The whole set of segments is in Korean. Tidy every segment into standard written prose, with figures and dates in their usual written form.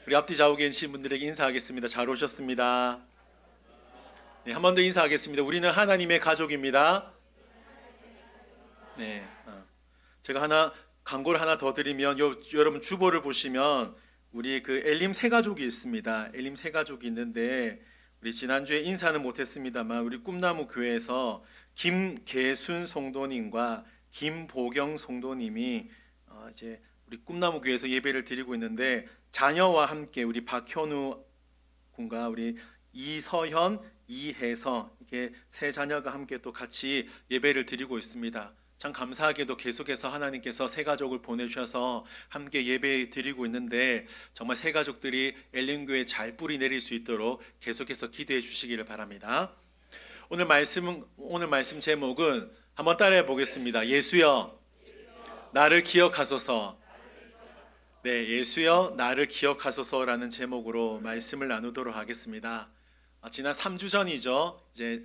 우리 앞뒤 좌우에 계신 분들에게 인사하겠습니다. 잘 오셨습니다. 네, 한 번 더 인사하겠습니다. 우리는 하나님의 가족입니다. 네, 제가 광고를 하나 더 드리면 여러분 주보를 보시면 우리 그 엘림 세 가족이 있습니다. 엘림 세 가족이 있는데 우리 지난주에 인사는 못했습니다만 우리 꿈나무 교회에서 김계순 성도님과 김보경 성도님이 이제 우리 꿈나무 교회에서 예배를 드리고 있는데 자녀와 함께 우리 박현우 군과 우리 이서현, 이혜서 이렇게 세 자녀가 함께 또 같이 예배를 드리고 있습니다. 참 감사하게도 계속해서 하나님께서 세 가족을 보내주셔서 함께 예배 드리고 있는데 정말 세 가족들이 엘림교회에 잘 뿌리 내릴 수 있도록 계속해서 기도해 주시기를 바랍니다. 오늘 말씀 제목은 한번 따라해 보겠습니다. 예수여 나를 기억하소서. 네, 예수여 나를 기억하소서라는 제목으로 말씀을 나누도록 하겠습니다. 지난 3주 전이죠. 이제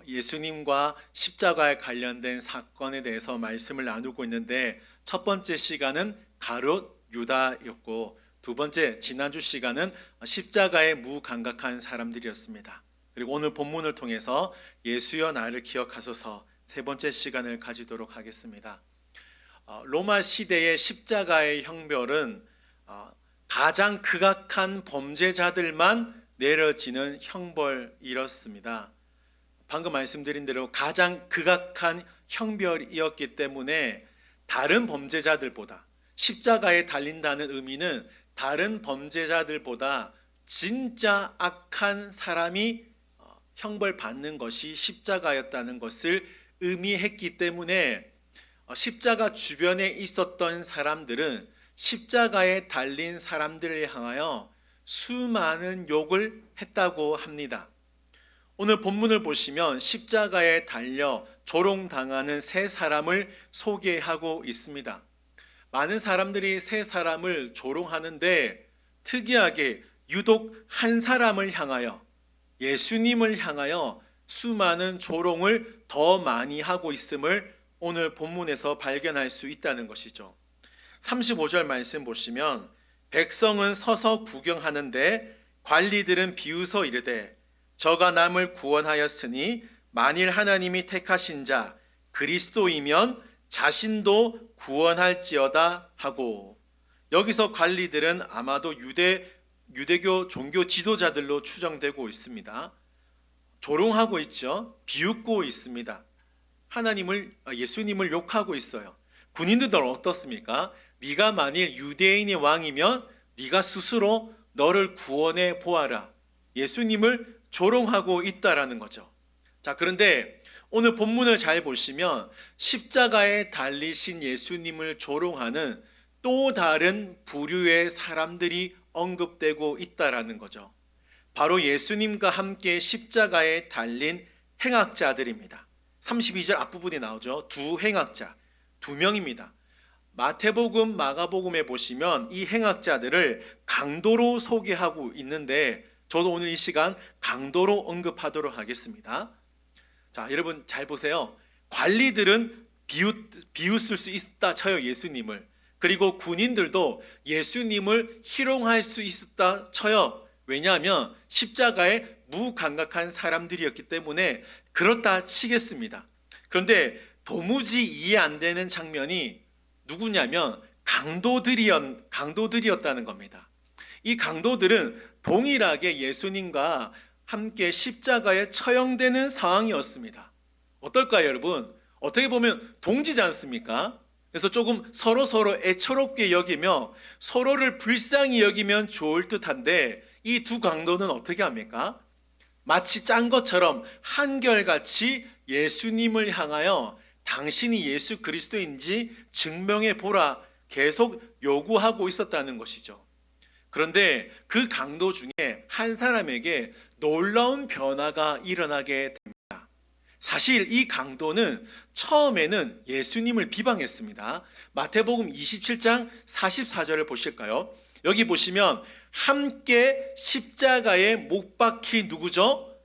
예수님과 십자가에 관련된 사건에 대해서 말씀을 나누고 있는데 첫 번째 시간은 가룟 유다였고 두 번째 지난주 시간은 십자가에 무감각한 사람들이었습니다. 그리고 오늘 본문을 통해서 예수여 나를 기억하소서 세 번째 시간을 가지도록 하겠습니다. 로마 시대의 십자가의 형벌은 가장 극악한 범죄자들만 내려지는 형벌이었습니다. 방금 말씀드린 대로 가장 극악한 형벌이었기 때문에 다른 범죄자들보다 십자가에 달린다는 의미는 다른 범죄자들보다 진짜 악한 사람이 형벌받는 것이 십자가였다는 것을 의미했기 때문에 십자가 주변에 있었던 사람들은 십자가에 달린 사람들을 향하여 수많은 욕을 했다고 합니다. 오늘 본문을 보시면 십자가에 달려 조롱당하는 세 사람을 소개하고 있습니다. 많은 사람들이 세 사람을 조롱하는데 특이하게 유독 한 사람을 향하여 예수님을 향하여 수많은 조롱을 더 많이 하고 있음을 오늘 본문에서 발견할 수 있다는 것이죠. 35절 말씀 보시면 백성은 서서 구경하는데 관리들은 비웃어 이르되 저가 남을 구원하였으니 만일 하나님이 택하신 자 그리스도이면 자신도 구원할지어다 하고, 여기서 관리들은 아마도 유대교 종교 지도자들로 추정되고 있습니다. 조롱하고 있죠. 비웃고 있습니다. 예수님을 욕하고 있어요. 군인들은 어떻습니까? 네가 만일 유대인의 왕이면 네가 스스로 너를 구원해 보아라. 예수님을 조롱하고 있다라는 거죠. 자, 그런데 오늘 본문을 잘 보시면 십자가에 달리신 예수님을 조롱하는 또 다른 부류의 사람들이 언급되고 있다라는 거죠. 바로 예수님과 함께 십자가에 달린 행악자들입니다. 32절 앞부분에 나오죠. 두 행악자, 두 명입니다. 마태복음, 마가복음에 보시면 이 행악자들을 강도로 소개하고 있는데 저도 오늘 이 시간 강도로 언급하도록 하겠습니다. 자, 여러분 잘 보세요. 관리들은 비웃을 수 있다 쳐요, 예수님을. 그리고 군인들도 예수님을 희롱할 수 있다 쳐요. 왜냐하면 십자가에 무감각한 사람들이었기 때문에 그렇다 치겠습니다. 그런데 도무지 이해 안 되는 장면이 누구냐면 강도들이었다는 겁니다. 이 강도들은 동일하게 예수님과 함께 십자가에 처형되는 상황이었습니다. 어떨까요, 여러분? 어떻게 보면 동지지 않습니까? 그래서 조금 서로 애처롭게 여기며 서로를 불쌍히 여기면 좋을 듯한데 이 두 강도는 어떻게 합니까? 마치 짠 것처럼 한결같이 예수님을 향하여 당신이 예수 그리스도인지 증명해 보라 계속 요구하고 있었다는 것이죠. 그런데 그 강도 중에 한 사람에게 놀라운 변화가 일어나게 됩니다. 사실 이 강도는 처음에는 예수님을 비방했습니다. 마태복음 27장 44절을 보실까요? 여기 보시면 함께 십자가에 못 박힌 누구죠?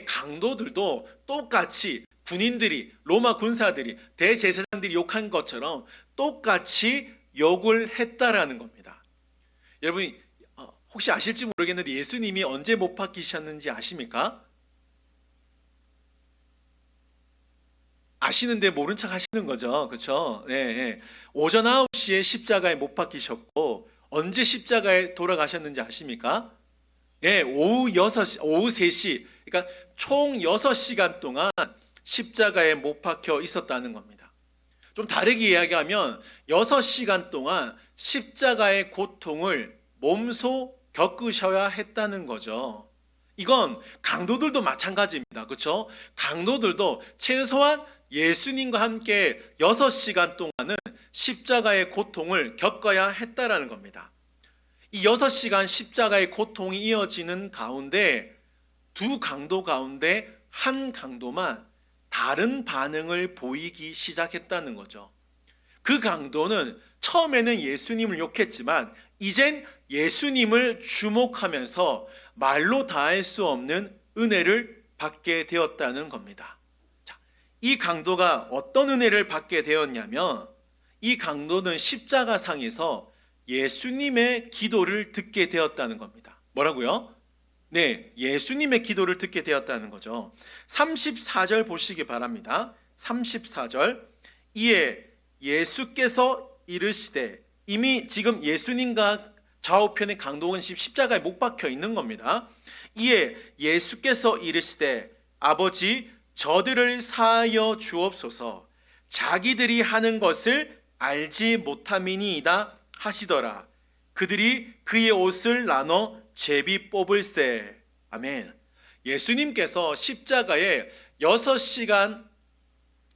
강도들도 똑같이 군인들이, 로마 군사들이, 대제사장들이 욕한 것처럼 똑같이 욕을 했다라는 겁니다. 여러분, 혹시 아실지 모르겠는데 예수님이 언제 못 박히셨는지 아십니까? 아시는데 모른 척 하시는 거죠. 그렇죠? 네, 네. 오전 9시에 십자가에 못 박히셨고 언제 십자가에 돌아가셨는지 아십니까? 예, 오후 6시, 오후 3시. 그러니까 총 6시간 동안 십자가에 못 박혀 있었다는 겁니다. 좀 다르게 이야기하면 6시간 동안 십자가의 고통을 몸소 겪으셔야 했다는 거죠. 이건 강도들도 마찬가지입니다. 그렇죠? 강도들도 최소한 예수님과 함께 6시간 동안은 십자가의 고통을 겪어야 했다라는 겁니다. 이 6시간 십자가의 고통이 이어지는 가운데 두 강도 가운데 한 강도만 다른 반응을 보이기 시작했다는 거죠. 그 강도는 처음에는 예수님을 욕했지만 이젠 예수님을 주목하면서 말로 다할 수 없는 은혜를 받게 되었다는 겁니다. 자, 이 강도가 어떤 은혜를 받게 되었냐면 이 강도는 십자가상에서 예수님의 기도를 듣게 되었다는 겁니다. 뭐라고요? 네, 예수님의 기도를 듣게 되었다는 거죠. 34절 보시기 바랍니다. 34절. 이에 예수께서 이르시되, 이미 지금 예수님과 좌우편의 강도는 십자가에 못 박혀 있는 겁니다. 이에 예수께서 이르시되, 아버지 저들을 사하여 주옵소서. 자기들이 하는 것을 알지 못함이니이다 하시더라. 그들이 그의 옷을 나눠 제비 뽑을세. 아멘. 예수님께서 십자가에 6시간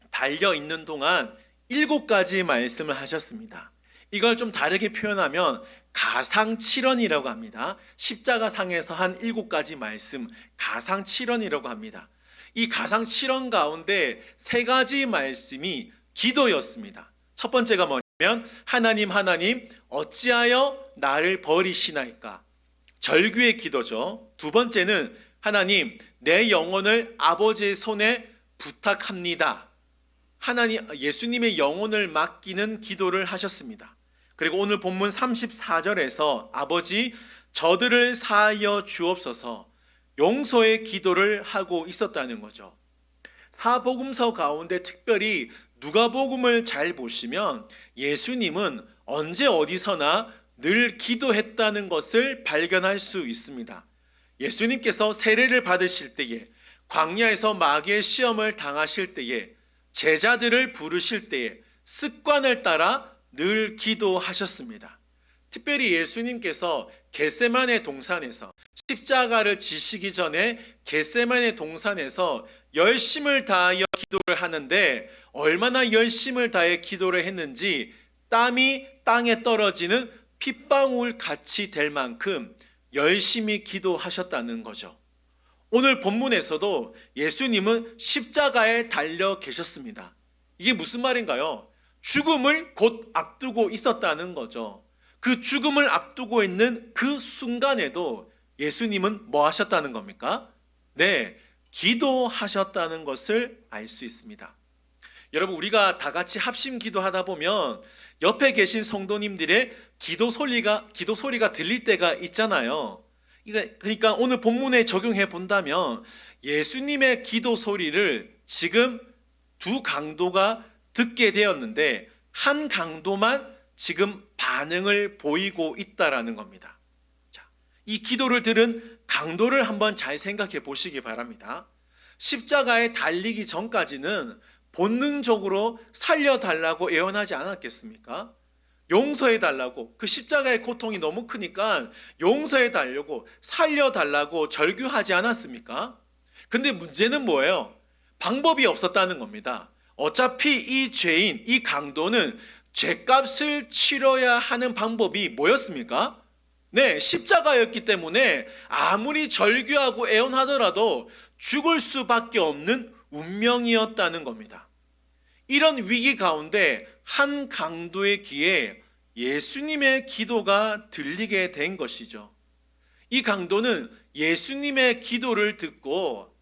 달려 있는 동안 7가지 말씀을 하셨습니다. 이걸 좀 다르게 표현하면 가상칠언이라고 합니다. 십자가상에서 한 7가지 말씀, 가상칠언이라고 합니다. 이 가상칠언 가운데 3가지 말씀이 기도였습니다. 첫 번째가 뭐냐면 하나님 어찌하여 나를 버리시나이까? 절규의 기도죠. 두 번째는 하나님 내 영혼을 아버지의 손에 부탁합니다. 하나님 예수님의 영혼을 맡기는 기도를 하셨습니다. 그리고 오늘 본문 34절에서 아버지 저들을 사하여 주옵소서 용서의 기도를 하고 있었다는 거죠. 사복음서 가운데 특별히 누가복음을 잘 보시면 예수님은 언제 어디서나 늘 기도했다는 것을 발견할 수 있습니다. 예수님께서 세례를 받으실 때에, 광야에서 마귀의 시험을 당하실 때에, 제자들을 부르실 때에 습관을 따라 늘 기도하셨습니다. 특별히 예수님께서 겟세마네 동산에서 십자가를 지시기 전에 겟세마네 동산에서 열심을 다하여 기도를 하는데 얼마나 열심을 다해 기도를 했는지 땀이 땅에 떨어지는 핏방울 같이 될 만큼 열심히 기도하셨다는 거죠. 오늘 본문에서도 예수님은 십자가에 달려 계셨습니다. 이게 무슨 말인가요? 죽음을 곧 앞두고 있었다는 거죠. 그 죽음을 앞두고 있는 그 순간에도 예수님은 뭐 하셨다는 겁니까? 네, 기도하셨다는 것을 알 수 있습니다. 여러분, 우리가 다 같이 합심 기도하다 보면 옆에 계신 성도님들의 기도 소리가 들릴 때가 있잖아요. 그러니까 오늘 본문에 적용해 본다면 예수님의 기도 소리를 지금 두 강도가 듣게 되었는데 한 강도만 지금 반응을 보이고 있다라는 겁니다. 자, 이 기도를 들은 강도를 한번 잘 생각해 보시기 바랍니다. 십자가에 달리기 전까지는 본능적으로 살려달라고 애원하지 않았겠습니까? 용서해달라고, 그 십자가의 고통이 너무 크니까 용서해달라고, 살려달라고 절규하지 않았습니까? 근데 문제는 뭐예요? 방법이 없었다는 겁니다. 어차피 이 죄인, 이 강도는 죄값을 치러야 하는 방법이 뭐였습니까? 네, 십자가였기 때문에 아무리 절규하고 애원하더라도 죽을 수밖에 없는 운명이었다는 겁니다. 이런 위기 가운데 한 강도의 귀에 예수님의 기도가 들리게 된 것이죠. 이 강도는 예수님의 기도를 듣고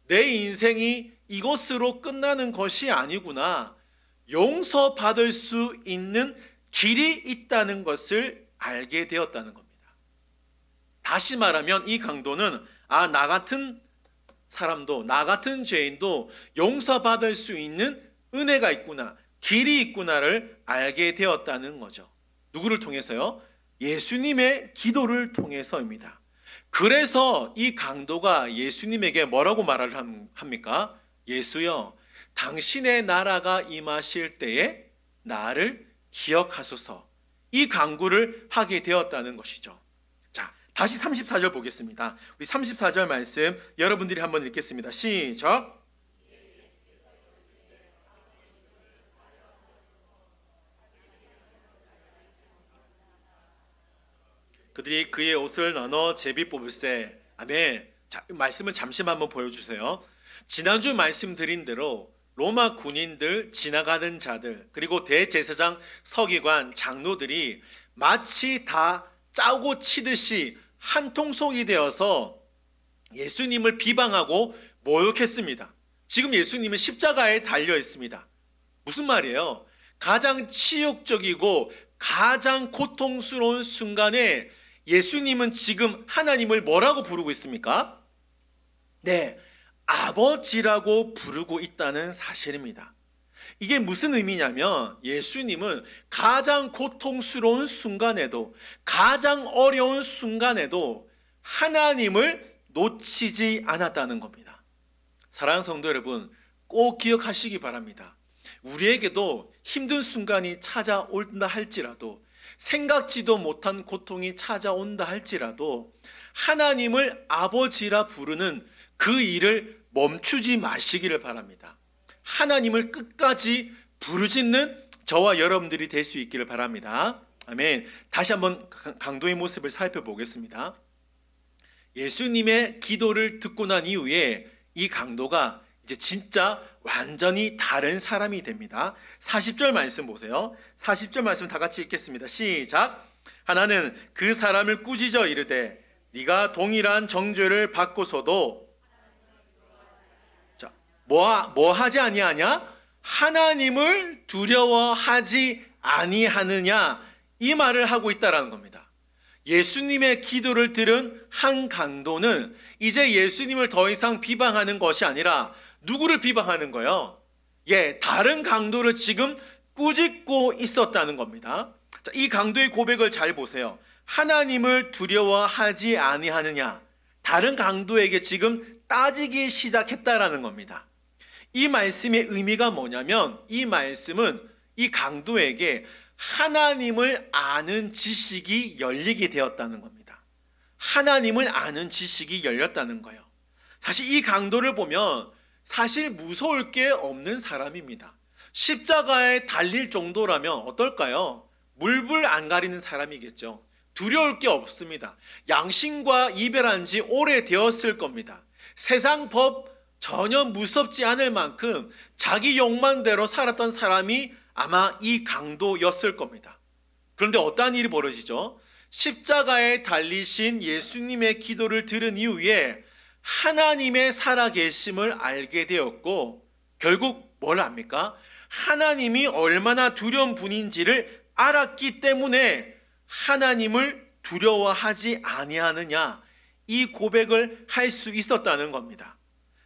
내 인생이 이것으로 끝나는 것이 아니구나, 용서받을 수 있는 길이 있다는 것을 알게 되었다는 겁니다. 다시 말하면 이 강도는 나 같은 사람도, 나 같은 죄인도 용서받을 수 있는 은혜가 있구나, 길이 있구나를 알게 되었다는 거죠. 누구를 통해서요? 예수님의 기도를 통해서입니다. 그래서 이 강도가 예수님에게 뭐라고 말을 합니까? 예수여, 당신의 나라가 임하실 때에 나를 기억하소서. 이 간구를 하게 되었다는 것이죠. 자, 다시 34절 보겠습니다. 우리 34절 말씀 여러분들이 한번 읽겠습니다. 시작. 그들이 그의 옷을 나눠 제비 뽑을세. 아멘. 자, 말씀을 잠시만 한번 보여주세요. 지난주 말씀드린 대로 로마 군인들, 지나가는 자들, 그리고 대제사장, 서기관, 장로들이 마치 다 짜고 치듯이 한 통속이 되어서 예수님을 비방하고 모욕했습니다. 지금 예수님은 십자가에 달려 있습니다. 무슨 말이에요? 가장 치욕적이고 가장 고통스러운 순간에 예수님은 지금 하나님을 뭐라고 부르고 있습니까? 네, 아버지라고 부르고 있다는 사실입니다. 이게 무슨 의미냐면 예수님은 가장 고통스러운 순간에도, 가장 어려운 순간에도 하나님을 놓치지 않았다는 겁니다. 사랑하는 성도 여러분, 꼭 기억하시기 바랍니다. 우리에게도 힘든 순간이 찾아온다 할지라도, 생각지도 못한 고통이 찾아온다 할지라도 하나님을 아버지라 부르는 그 일을 멈추지 마시기를 바랍니다. 하나님을 끝까지 부르짖는 저와 여러분들이 될 수 있기를 바랍니다. 아멘. 다시 한번 강도의 모습을 살펴보겠습니다. 예수님의 기도를 듣고 난 이후에 이 강도가 이제 진짜 완전히 다른 사람이 됩니다. 40절 말씀 보세요. 40절 말씀 다 같이 읽겠습니다. 시작. 하나는 그 사람을 꾸짖어 이르되 네가 동일한 정죄를 받고서도 뭐 하지 아니하냐? 하나님을 두려워하지 아니하느냐? 이 말을 하고 있다라는 겁니다. 예수님의 기도를 들은 한 강도는 이제 예수님을 더 이상 비방하는 것이 아니라 누구를 비방하는 거예요? 다른 강도를 지금 꾸짖고 있었다는 겁니다. 자, 이 강도의 고백을 잘 보세요. 하나님을 두려워하지 아니하느냐? 다른 강도에게 지금 따지기 시작했다라는 겁니다. 이 말씀의 의미가 뭐냐면 이 말씀은 이 강도에게 하나님을 아는 지식이 열리게 되었다는 겁니다. 하나님을 아는 지식이 열렸다는 거예요. 사실 이 강도를 보면 사실 무서울 게 없는 사람입니다. 십자가에 달릴 정도라면 어떨까요? 물불 안 가리는 사람이겠죠. 두려울 게 없습니다. 양심과 이별한 지 오래되었을 겁니다. 세상 법 전혀 무섭지 않을 만큼 자기 욕망대로 살았던 사람이 아마 이 강도였을 겁니다. 그런데 어떠한 일이 벌어지죠? 십자가에 달리신 예수님의 기도를 들은 이후에 하나님의 살아계심을 알게 되었고 결국 뭘 압니까? 하나님이 얼마나 두려운 분인지를 알았기 때문에 하나님을 두려워하지 아니하느냐, 이 고백을 할 수 있었다는 겁니다.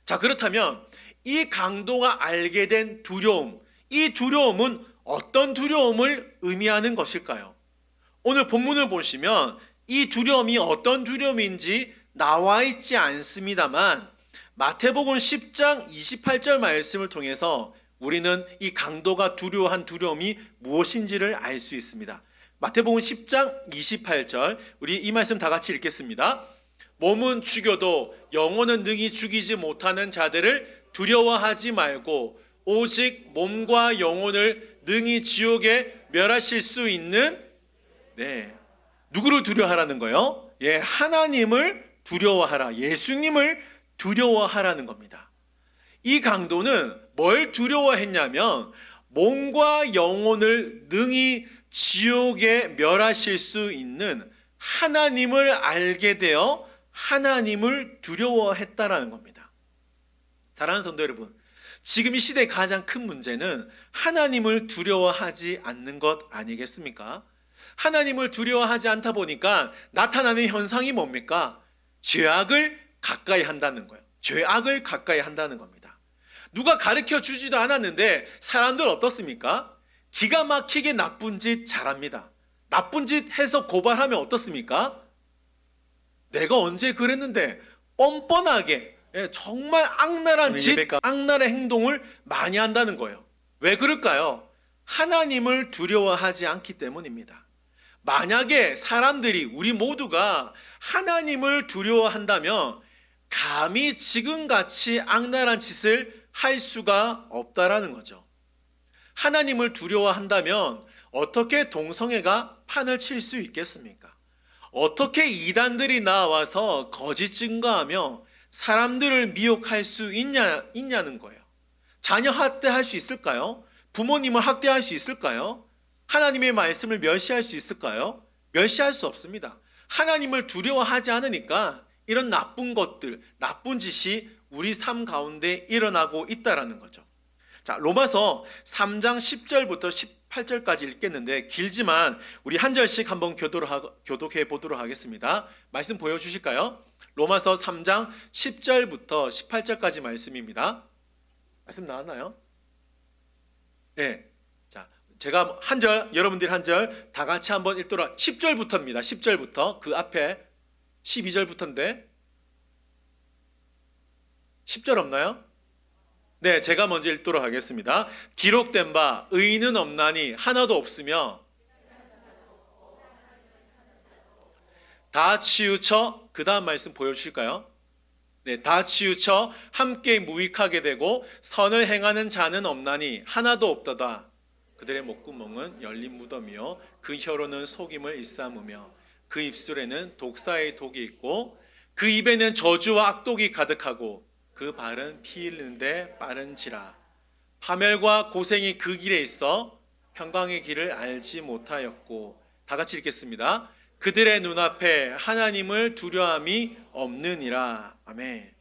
자, 그렇다면 이 강도가 알게 된 두려움, 이 두려움은 어떤 두려움을 의미하는 것일까요? 오늘 본문을 보시면 이 두려움이 어떤 두려움인지 나와 있지 않습니다만 마태복음 10장 28절 말씀을 통해서 우리는 이 강도가 두려워한 두려움이 무엇인지를 알 수 있습니다. 마태복음 10장 28절, 우리 이 말씀 다 같이 읽겠습니다. 몸은 죽여도 영혼은 능히 죽이지 못하는 자들을 두려워하지 말고 오직 몸과 영혼을 능히 지옥에 멸하실 수 있는 누구를 두려워하라는 거예요? 하나님을 두려워하라. 예수님을 두려워하라는 겁니다. 이 강도는 뭘 두려워했냐면 몸과 영혼을 능히 지옥에 멸하실 수 있는 하나님을 알게 되어 하나님을 두려워했다라는 겁니다. 사랑하는 성도 여러분, 지금 이 시대의 가장 큰 문제는 하나님을 두려워하지 않는 것 아니겠습니까? 하나님을 두려워하지 않다 보니까 나타나는 현상이 뭡니까? 죄악을 가까이 한다는 거예요. 죄악을 가까이 한다는 겁니다. 누가 가르쳐 주지도 않았는데 사람들 어떻습니까? 기가 막히게 나쁜 짓 잘합니다. 나쁜 짓 해서 고발하면 어떻습니까? 내가 언제 그랬는데 뻔뻔하게 정말 악랄한 짓, 악랄한 행동을 많이 한다는 거예요. 왜 그럴까요? 하나님을 두려워하지 않기 때문입니다. 만약에 사람들이, 우리 모두가 하나님을 두려워한다면 감히 지금같이 악랄한 짓을 할 수가 없다라는 거죠. 하나님을 두려워한다면 어떻게 동성애가 판을 칠 수 있겠습니까? 어떻게 이단들이 나와서 거짓 증거하며 사람들을 미혹할 수 있냐는 거예요. 자녀 학대할 수 있을까요? 부모님을 학대할 수 있을까요? 하나님의 말씀을 멸시할 수 있을까요? 멸시할 수 없습니다. 하나님을 두려워하지 않으니까 이런 나쁜 것들, 나쁜 짓이 우리 삶 가운데 일어나고 있다라는 거죠. 자, 로마서 3장 10절부터 18절까지 읽겠는데 길지만 우리 한 절씩 한번 교독해 보도록 하겠습니다. 말씀 보여주실까요? 로마서 3장 10절부터 18절까지 말씀입니다. 말씀 나왔나요? 네. 자, 제가 한 절, 여러분들이 한 절 다 같이 한번 읽도록. 10절부터입니다. 10절부터. 그 앞에 12절부터인데 10절 없나요? 네, 제가 먼저 읽도록 하겠습니다. 기록된 바 의인은 없나니 하나도 없으며 다 치우쳐, 그 다음 말씀 보여주실까요? 네, 다 치우쳐 함께 무익하게 되고 선을 행하는 자는 없나니 하나도 없도다. 그들의 목구멍은 열린 무덤이요 그 혀로는 속임을 일삼으며 그 입술에는 독사의 독이 있고 그 입에는 저주와 악독이 가득하고 그 발은 피 흘리는데 빠른지라. 파멸과 고생이 그 길에 있어 평강의 길을 알지 못하였고. 다 같이 읽겠습니다. 그들의 눈앞에 하나님을 두려움이 없느니라. 아멘.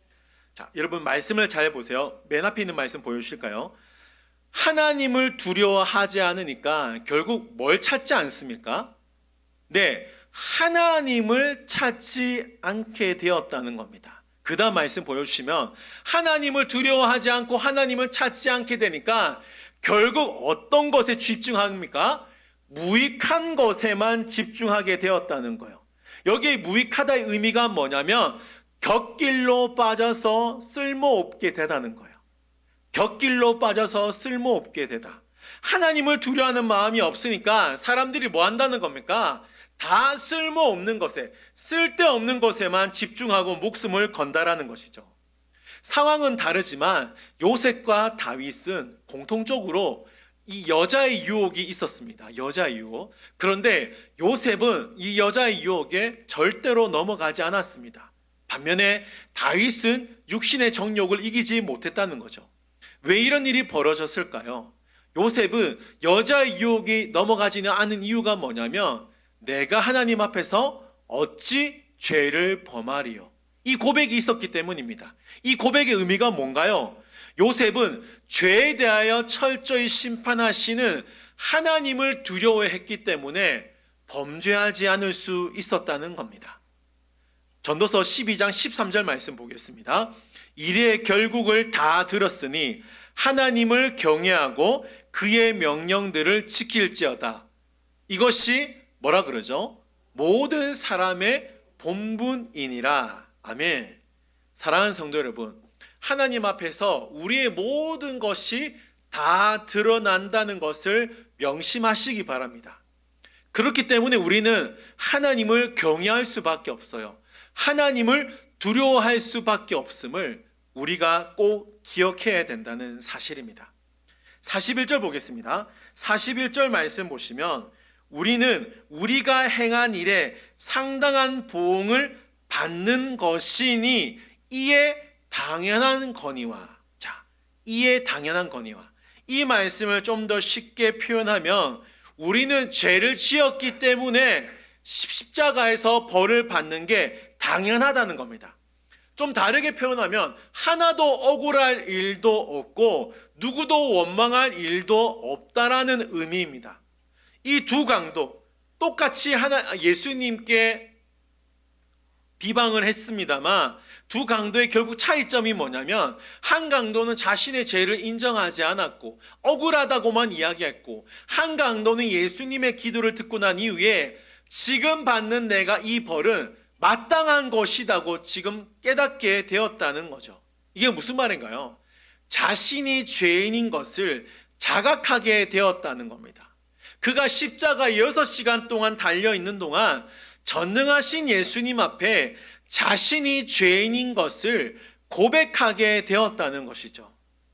자, 여러분 말씀을 잘 보세요. 맨 앞에 있는 말씀 보여주실까요? 하나님을 두려워하지 않으니까 결국 뭘 찾지 않습니까? 네, 하나님을 찾지 않게 되었다는 겁니다. 그 다음 말씀 보여주시면 하나님을 두려워하지 않고 하나님을 찾지 않게 되니까 결국 어떤 것에 집중합니까? 무익한 것에만 집중하게 되었다는 거예요. 여기에 무익하다의 의미가 뭐냐면 곁길로 빠져서 쓸모없게 되다는 거예요. 곁길로 빠져서 쓸모없게 되다. 하나님을 두려워하는 마음이 없으니까 사람들이 뭐 한다는 겁니까? 다 쓸모없는 것에, 쓸데없는 것에만 집중하고 목숨을 건다라는 것이죠. 상황은 다르지만 요셉과 다윗은 공통적으로 이 여자의 유혹이 있었습니다. 여자의 유혹. 그런데 요셉은 이 여자의 유혹에 절대로 넘어가지 않았습니다. 반면에 다윗은 육신의 정욕을 이기지 못했다는 거죠. 왜 이런 일이 벌어졌을까요? 요셉은 여자의 유혹이 넘어가지는 않은 이유가 뭐냐면 내가 하나님 앞에서 어찌 죄를 범하리요? 이 고백이 있었기 때문입니다. 이 고백의 의미가 뭔가요? 요셉은 죄에 대하여 철저히 심판하시는 하나님을 두려워했기 때문에 범죄하지 않을 수 있었다는 겁니다. 전도서 12장 13절 말씀 보겠습니다. 이리의 결국을 다 들었으니 하나님을 경외하고 그의 명령들을 지킬지어다. 이것이 뭐라 그러죠? 모든 사람의 본분이니라. 아멘. 사랑하는 성도 여러분, 하나님 앞에서 우리의 모든 것이 다 드러난다는 것을 명심하시기 바랍니다. 그렇기 때문에 우리는 하나님을 경외할 수밖에 없어요. 하나님을 두려워할 수밖에 없음을 우리가 꼭 기억해야 된다는 사실입니다. 41절 보겠습니다. 41절 말씀 보시면 우리는 우리가 행한 일에 상당한 보응을 받는 것이니 이에 당연한 거니와. 자, 이에 당연한 거니와. 이 말씀을 좀 더 쉽게 표현하면 우리는 죄를 지었기 때문에 십자가에서 벌을 받는 게 당연하다는 겁니다. 좀 다르게 표현하면 하나도 억울할 일도 없고 누구도 원망할 일도 없다라는 의미입니다. 이 두 강도, 똑같이 예수님께 비방을 했습니다만 두 강도의 결국 차이점이 뭐냐면 한 강도는 자신의 죄를 인정하지 않았고 억울하다고만 이야기했고 한 강도는 예수님의 기도를 듣고 난 이후에 지금 받는 내가 이 벌은 마땅한 것이라고 지금 깨닫게 되었다는 거죠. 이게 무슨 말인가요? 자신이 죄인인 것을 자각하게 되었다는 겁니다. 그가 십자가에 6시간 동안 달려있는 동안 전능하신 예수님 앞에 자신이 죄인인 것을 고백하게 되었다는 것이죠.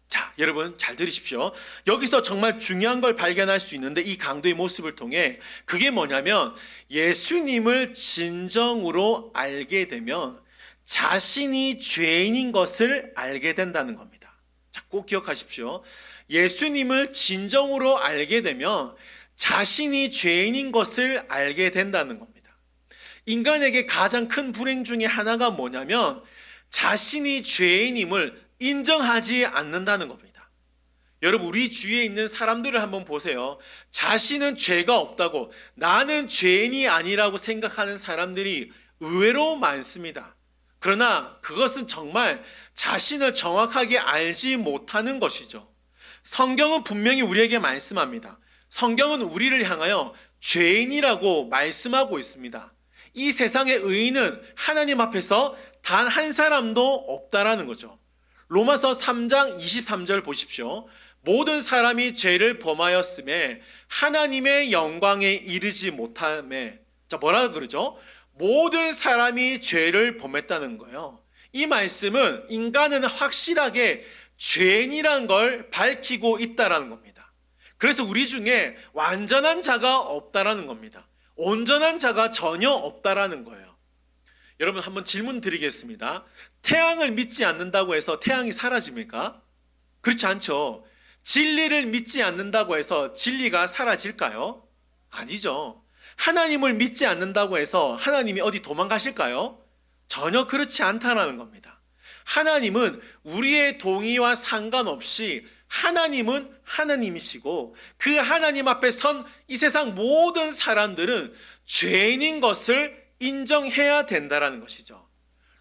자, 여러분 잘 들으십시오. 여기서 정말 중요한 걸 발견할 수 있는데 이 강도의 모습을 통해 그게 뭐냐면 예수님을 진정으로 알게 되면 자신이 죄인인 것을 알게 된다는 겁니다. 자, 꼭 기억하십시오. 예수님을 진정으로 알게 되면 자신이 죄인인 것을 알게 된다는 겁니다. 인간에게 가장 큰 불행 중에 하나가 뭐냐면 자신이 죄인임을 인정하지 않는다는 겁니다. 여러분, 우리 주위에 있는 사람들을 한번 보세요. 자신은 죄가 없다고, 나는 죄인이 아니라고 생각하는 사람들이 의외로 많습니다. 그러나 그것은 정말 자신을 정확하게 알지 못하는 것이죠. 성경은 분명히 우리에게 말씀합니다. 성경은 우리를 향하여 죄인이라고 말씀하고 있습니다. 이 세상의 의인은 하나님 앞에서 단 한 사람도 없다라는 거죠. 로마서 3장 23절 보십시오. 모든 사람이 죄를 범하였음에 하나님의 영광에 이르지 못함에, 자, 뭐라 그러죠? 모든 사람이 죄를 범했다는 거예요. 이 말씀은 인간은 확실하게 죄인이란 걸 밝히고 있다라는 겁니다. 그래서 우리 중에 완전한 자가 없다라는 겁니다. 온전한 자가 전혀 없다라는 거예요. 여러분, 한번 질문 드리겠습니다. 태양을 믿지 않는다고 해서 태양이 사라집니까? 그렇지 않죠. 진리를 믿지 않는다고 해서 진리가 사라질까요? 아니죠. 하나님을 믿지 않는다고 해서 하나님이 어디 도망가실까요? 전혀 그렇지 않다라는 겁니다. 하나님은 우리의 동의와 상관없이 하나님은 하나님이시고 그 하나님 앞에 선 이 세상 모든 사람들은 죄인인 것을 인정해야 된다라는 것이죠.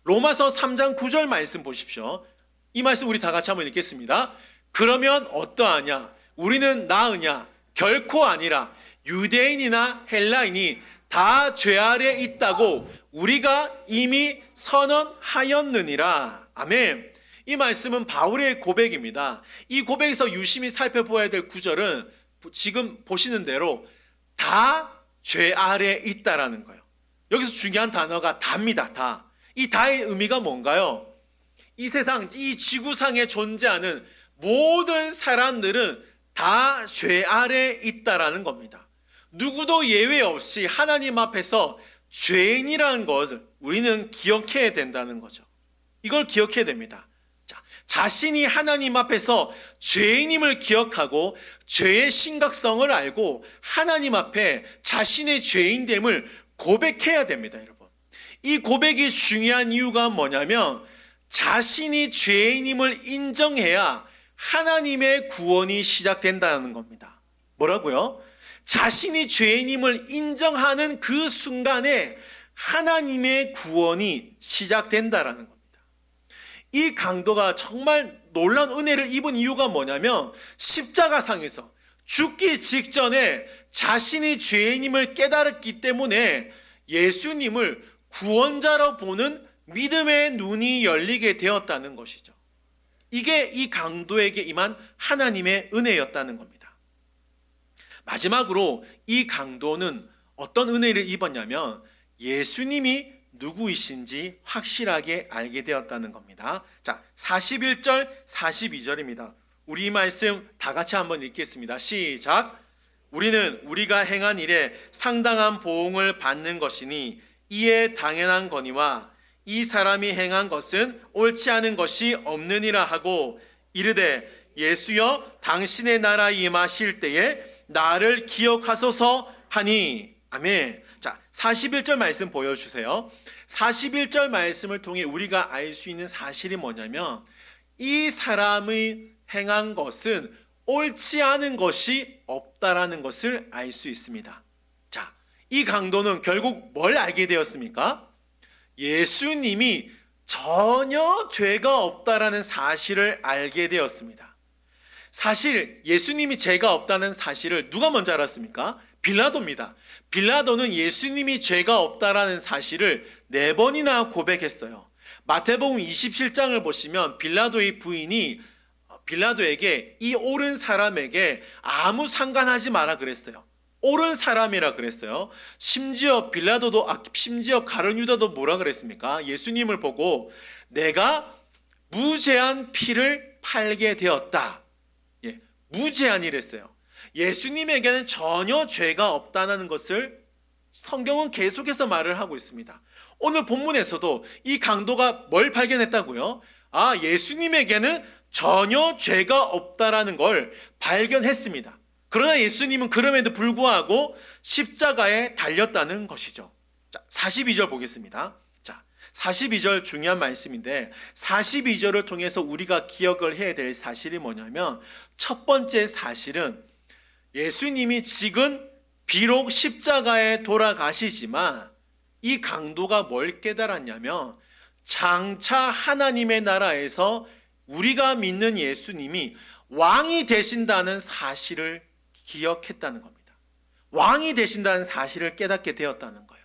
로마서 3장 9절 말씀 보십시오. 이 말씀 우리 다 같이 한번 읽겠습니다. 그러면 어떠하냐? 우리는 나으냐? 결코 아니라 유대인이나 헬라인이 다 죄 아래 있다고 우리가 이미 선언하였느니라. 아멘. 이 말씀은 바울의 고백입니다. 이 고백에서 유심히 살펴보아야 될 구절은 지금 보시는 대로 다 죄 아래 있다라는 거예요. 여기서 중요한 단어가 다입니다. 다. 이 다의 의미가 뭔가요? 이 세상, 이 지구상에 존재하는 모든 사람들은 다 죄 아래 있다라는 겁니다. 누구도 예외 없이 하나님 앞에서 죄인이라는 것을 우리는 기억해야 된다는 거죠. 이걸 기억해야 됩니다. 자신이 하나님 앞에서 죄인임을 기억하고 죄의 심각성을 알고 하나님 앞에 자신의 죄인됨을 고백해야 됩니다, 여러분. 이 고백이 중요한 이유가 뭐냐면 자신이 죄인임을 인정해야 하나님의 구원이 시작된다는 겁니다. 뭐라고요? 자신이 죄인임을 인정하는 그 순간에 하나님의 구원이 시작된다라는 겁니다. 이 강도가 정말 놀라운 은혜를 입은 이유가 뭐냐면 십자가상에서 죽기 직전에 자신이 죄인임을 깨달았기 때문에 예수님을 구원자로 보는 믿음의 눈이 열리게 되었다는 것이죠. 이게 이 강도에게 임한 하나님의 은혜였다는 겁니다. 마지막으로 이 강도는 어떤 은혜를 입었냐면 예수님이 누구이신지 확실하게 알게 되었다는 겁니다. 자, 41절, 42절입니다. 우리 말씀 다 같이 한번 읽겠습니다. 시작. 우리는 우리가 행한 일에 상당한 보응을 받는 것이니 이에 당연한 거니와 이 사람이 행한 것은 옳지 않은 것이 없느니라 하고 이르되 예수여 당신의 나라에 임하실 때에 나를 기억하소서 하니. 아멘. 자, 41절 말씀 보여주세요. 41절 말씀을 통해 우리가 알 수 있는 사실이 뭐냐면 이 사람의 행한 것은 옳지 않은 것이 없다라는 것을 알 수 있습니다. 자, 이 강도는 결국 뭘 알게 되었습니까? 예수님이 전혀 죄가 없다라는 사실을 알게 되었습니다. 사실 예수님이 죄가 없다는 사실을 누가 먼저 알았습니까? 빌라도입니다. 빌라도는 예수님이 죄가 없다라는 사실을 4번이나 고백했어요. 마태복음 27장을 보시면 빌라도의 부인이 빌라도에게 이 옳은 사람에게 아무 상관하지 마라 그랬어요. 옳은 사람이라 그랬어요. 심지어 가룟 유다도 뭐라 그랬습니까? 예수님을 보고 내가 무죄한 피를 팔게 되었다. 무죄한이랬어요. 예수님에게는 전혀 죄가 없다는 것을 성경은 계속해서 말을 하고 있습니다. 오늘 본문에서도 이 강도가 뭘 발견했다고요? 예수님에게는 전혀 죄가 없다라는 걸 발견했습니다. 그러나 예수님은 그럼에도 불구하고 십자가에 달렸다는 것이죠. 자, 42절 보겠습니다. 자, 42절 중요한 말씀인데 42절을 통해서 우리가 기억을 해야 될 사실이 뭐냐면 첫 번째 사실은 예수님이 지금 비록 십자가에 돌아가시지만 이 강도가 뭘 깨달았냐면 장차 하나님의 나라에서 우리가 믿는 예수님이 왕이 되신다는 사실을 기억했다는 겁니다. 왕이 되신다는 사실을 깨닫게 되었다는 거예요.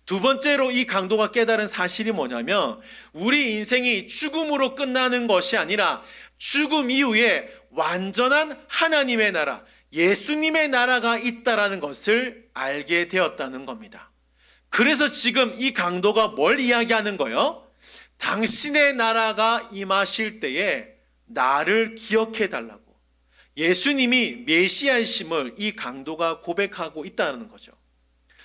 두 번째로 이 강도가 깨달은 사실이 뭐냐면 우리 인생이 죽음으로 끝나는 것이 아니라 죽음 이후에 완전한 하나님의 나라, 예수님의 나라가 있다라는 것을 알게 되었다는 겁니다. 그래서 지금 이 강도가 뭘 이야기하는 거예요? 당신의 나라가 임하실 때에 나를 기억해 달라고. 예수님이 메시아이심을 이 강도가 고백하고 있다는 거죠.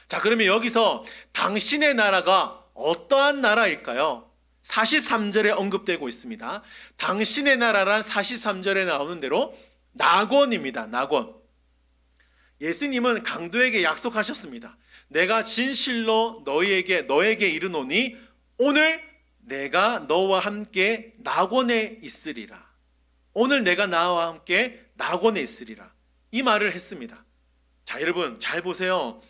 자, 그러면 여기서 당신의 나라가 어떠한 나라일까요? 43절에 언급되고 있습니다. 당신의 나라란 43절에 나오는 대로 낙원입니다. 낙원. 예수님은 강도에게 약속하셨습니다. 내가 진실로 너에게 이르노니 오늘 내가 너와 함께 낙원에 있으리라. 오늘 내가 나와 함께 낙원에 있으리라. 이 말을 했습니다. 자, 여러분 잘 보세요.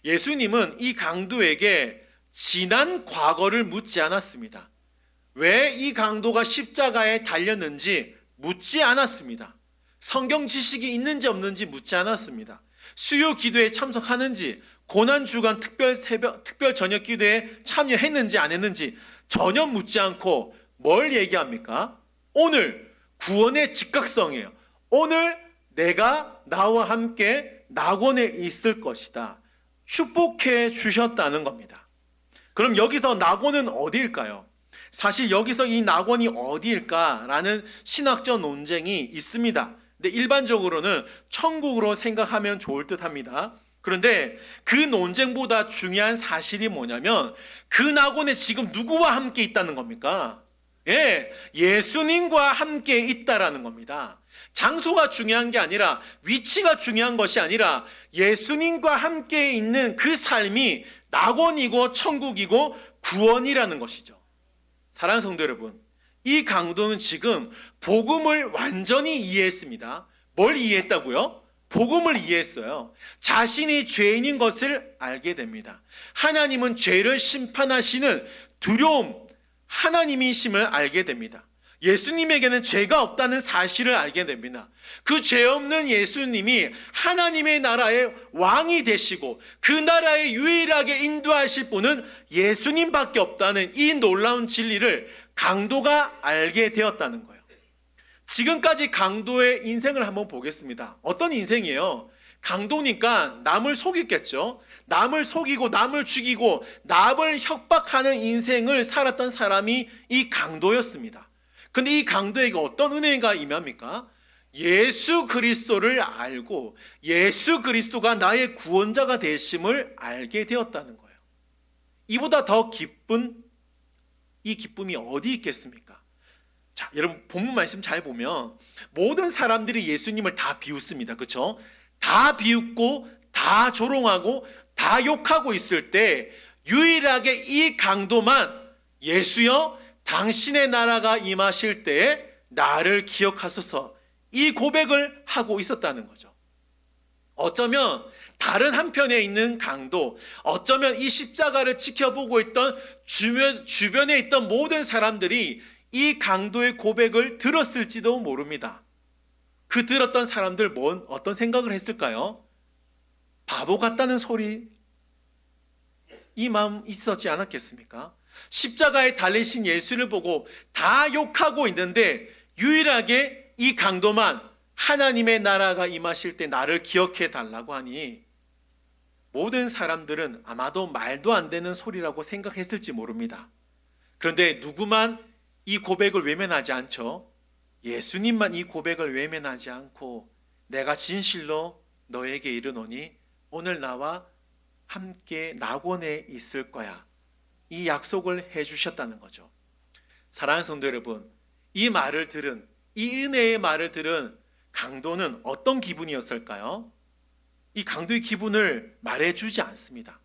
예수님은 이 강도에게 지난 과거를 묻지 않았습니다. 왜 이 강도가 십자가에 달렸는지 묻지 않았습니다. 성경 지식이 있는지 없는지 묻지 않았습니다. 수요 기도에 참석하는지, 고난주간 특별 저녁 기도에 참여했는지 안 했는지 전혀 묻지 않고 뭘 얘기합니까? 오늘 구원의 즉각성이에요. 오늘 내가 나와 함께 낙원에 있을 것이다. 축복해 주셨다는 겁니다. 그럼 여기서 낙원은 어디일까요? 사실 여기서 이 낙원이 어디일까라는 신학적 논쟁이 있습니다. 근데 일반적으로는 천국으로 생각하면 좋을 듯 합니다. 그런데 그 논쟁보다 중요한 사실이 뭐냐면 그 낙원에 지금 누구와 함께 있다는 겁니까? 예수님과 함께 있다라는 겁니다. 장소가 중요한 게 아니라 위치가 중요한 것이 아니라 예수님과 함께 있는 그 삶이 낙원이고 천국이고 구원이라는 것이죠. 사랑하는 성도 여러분, 이 강도는 지금 복음을 완전히 이해했습니다. 뭘 이해했다고요? 복음을 이해했어요. 자신이 죄인인 것을 알게 됩니다. 하나님은 죄를 심판하시는 두려움, 하나님이심을 알게 됩니다. 예수님에게는 죄가 없다는 사실을 알게 됩니다. 그 죄 없는 예수님이 하나님의 나라의 왕이 되시고 그 나라에 유일하게 인도하실 분은 예수님밖에 없다는 이 놀라운 진리를 강도가 알게 되었다는 거예요. 지금까지 강도의 인생을 한번 보겠습니다. 어떤 인생이에요? 강도니까 남을 속였겠죠. 남을 속이고 남을 죽이고 남을 협박하는 인생을 살았던 사람이 이 강도였습니다. 근데 이 강도에게 어떤 은혜가 임합니까? 예수 그리스도를 알고 예수 그리스도가 나의 구원자가 되심을 알게 되었다는 거예요. 이보다 더 기쁜 이 기쁨이 어디 있겠습니까? 자, 여러분 본문 말씀 잘 보면 모든 사람들이 예수님을 다 비웃습니다. 그렇죠? 다 비웃고 다 조롱하고 다 욕하고 있을 때 유일하게 이 강도만 예수여 당신의 나라가 임하실 때에 나를 기억하소서 이 고백을 하고 있었다는 거죠. 어쩌면 다른 한편에 있는 강도, 어쩌면 이 십자가를 지켜보고 있던 주변에 있던 모든 사람들이 이 강도의 고백을 들었을지도 모릅니다. 그 들었던 사람들 어떤 생각을 했을까요? 바보 같다는 소리, 이 마음 있었지 않았겠습니까? 십자가에 달리신 예수를 보고 다 욕하고 있는데 유일하게 이 강도만 하나님의 나라가 임하실 때 나를 기억해 달라고 하니 모든 사람들은 아마도 말도 안 되는 소리라고 생각했을지 모릅니다. 그런데 누구만 이 고백을 외면하지 않죠? 예수님만 이 고백을 외면하지 않고 내가 진실로 너에게 이르노니 오늘 나와 함께 낙원에 있을 거야, 이 약속을 해주셨다는 거죠. 사랑하는 성도 여러분, 이 은혜의 말을 들은 강도는 어떤 기분이었을까요? 이 강도의 기분을 말해주지 않습니다.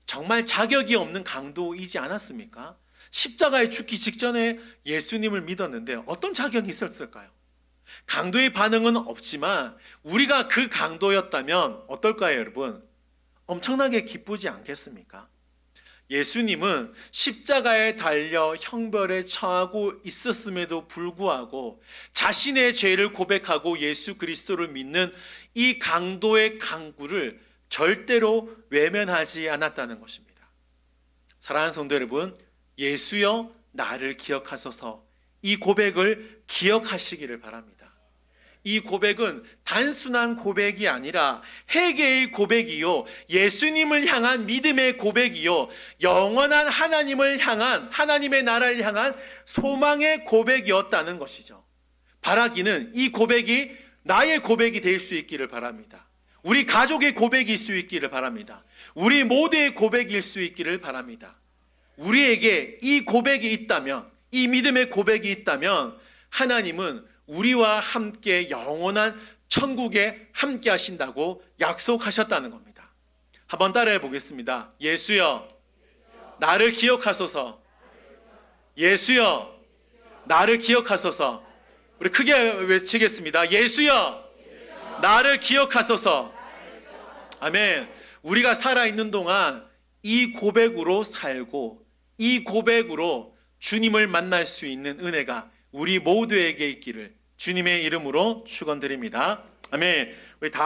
정말 자격이 없는 강도이지 않았습니까? 십자가에 죽기 직전에 예수님을 믿었는데 어떤 자격이 있었을까요? 강도의 반응은 없지만 우리가 그 강도였다면 어떨까요, 여러분? 엄청나게 기쁘지 않겠습니까? 예수님은 십자가에 달려 형벌에 처하고 있었음에도 불구하고 자신의 죄를 고백하고 예수 그리스도를 믿는 이 강도의 강구를 절대로 외면하지 않았다는 것입니다. 사랑하는 성도 여러분, 예수여 나를 기억하소서, 이 고백을 기억하시기를 바랍니다. 이 고백은 단순한 고백이 아니라 회개의 고백이요, 예수님을 향한 믿음의 고백이요, 영원한 하나님을 향한, 하나님의 나라를 향한 소망의 고백이었다는 것이죠. 바라기는 이 고백이 나의 고백이 될 수 있기를 바랍니다. 우리 가족의 고백일 수 있기를 바랍니다. 우리 모두의 고백일 수 있기를 바랍니다. 우리에게 이 고백이 있다면, 이 믿음의 고백이 있다면 하나님은 우리와 함께 영원한 천국에 함께 하신다고 약속하셨다는 겁니다. 한번 따라해 보겠습니다. 예수여 나를 기억하소서. 예수여 나를 기억하소서. 우리 크게 외치겠습니다. 예수여 나를 기억하소서. 아멘. 우리가 살아있는 동안 이 고백으로 살고 이 고백으로 주님을 만날 수 있는 은혜가 우리 모두에게 있기를 주님의 이름으로 축원드립니다. 아멘. 우리 다